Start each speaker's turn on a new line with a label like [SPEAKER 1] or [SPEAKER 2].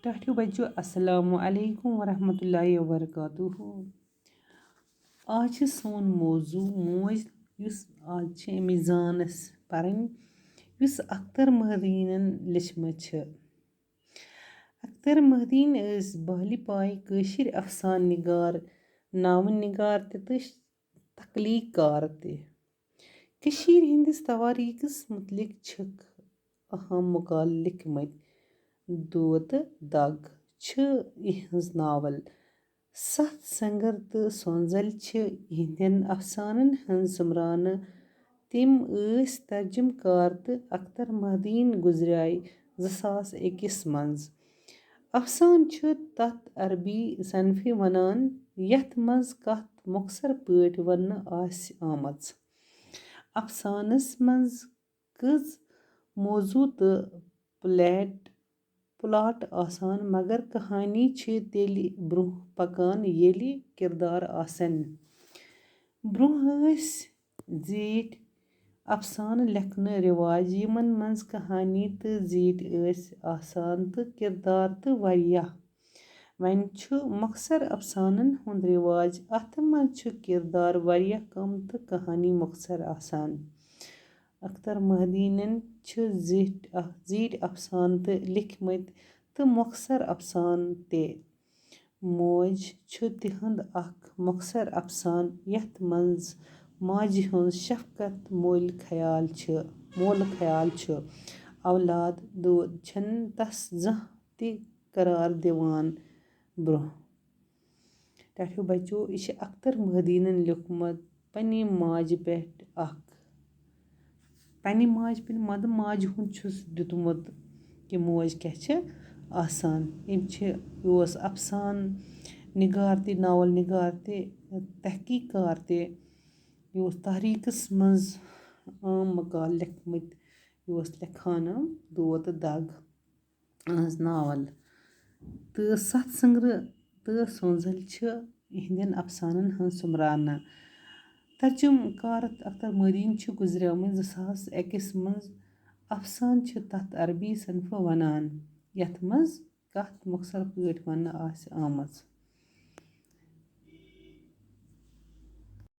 [SPEAKER 1] ٹاٹھیو بچو السلام علیکم ورحمۃ اللہ وبرکاتہ. آز چھِ سون موضوع موج یُس آز چھِ أمِس زان أسۍ پَرٕنۍ یُس اختر مہدیٖنَن لیٚچھمٕژ چھِ. اختر مہدیٖن ٲسۍ بالہِ پایہِ کٲشِر اَفسان نِگار، ناوٕ نِگار تہِ تہٕ تخلیٖق کار تہِ. کٔشیٖرِ ہِنٛدِس تواریٖخس مُتعلِق چھِکھ اہم مقالہٕ لیٚکھمٕتۍ. دود تہٕ دگ چھِ یِہٕنٛز ناول. سَتھ سنٛگر تہٕ سۄنٛزَل چھِ یِہنٛدٮ۪ن اَفسانَن ہٕنٛز سُمرانہٕ. تِم ٲسۍ ترجُمہٕ کار تہٕ اختر مہدیٖن گُزریٛاے 2001 منٛز. اَفسانہٕ چھُ تَتھ عربی صنفہِ وَنان یَتھ منٛز کَتھ مۄخصر پٲٹھۍ وننہٕ آسہِ آمٕژ. اَفسانَس منٛز کٔژ موضوٗع تہٕ پٕلاٹ آسان مگر کہانی چھِ تیٚلہِ برٛونٛہہ پکان ییٚلہِ کِردار آسن. برٛونٛہہ ٲسۍ زیٖٹھۍ اَفسانہٕ لیکھنہٕ رِواج یِمن منٛز کہانی تہٕ زیٖٹھۍ ٲسۍ آسان تہٕ کِردار تہٕ واریاہ. وۄنۍ چھُ مۄخصر اَفسانن ہُنٛد رِواج. اَتھ منٛز چھُ کِردار واریاہ کم تہٕ کہانی مۄخصر آسان. اختر مہدیٖنن چھِ زیٖٹھۍ اَفسانہٕ تہِ لیٚکھمٕتۍ تہٕ مۄخصر اَفسانہٕ تہِ. موج چھُ تِہُنٛد اکھ مۄخصر اَفسانہٕ یَتھ منٛز ماجہِ ہُنٛد شفقت مولہِ خیال چھُ. اولاد دود چھِنہٕ تس زانٛہہ تہِ قرار دِوان. برٛونٛہہ ٹاٹھیو بچو یہِ چھُ اختر مہدیٖنن لیوٚکھمُت پننہِ ماجہِ پٮ۪ٹھ ماجہِ ہُنٛد چھُس دیُتمُت کہِ موج کیٛاہ چھِ آسان. یہِ اوس اَفسان نِگار تہِ، ناول نِگار تہِ، تحقیٖق کار تہِ. یہِ اوس تحریٖکس منٛز عام مقالہٕ لیٚکھمٕتۍ. یہِ اوس لیکھان دود تہٕ دگ إہٕنٛز ناول. تہٕ سَتھ سنٛگرٕ تہٕ سۄنٛزل چھِ یِہنٛدٮ۪ن اَفسانن ہٕنٛز سُمرانہٕ. ترجُمہٕ کار اختر مہدیٖن چھُ گُزریومُت 2001 منٛز. اَفسانہٕ چھِ تَتھ عربی صنفہٕ وَنان یَتھ منٛز کَتھ مۄخصر پٲٹھۍ وننہٕ آسہِ آمٕژ.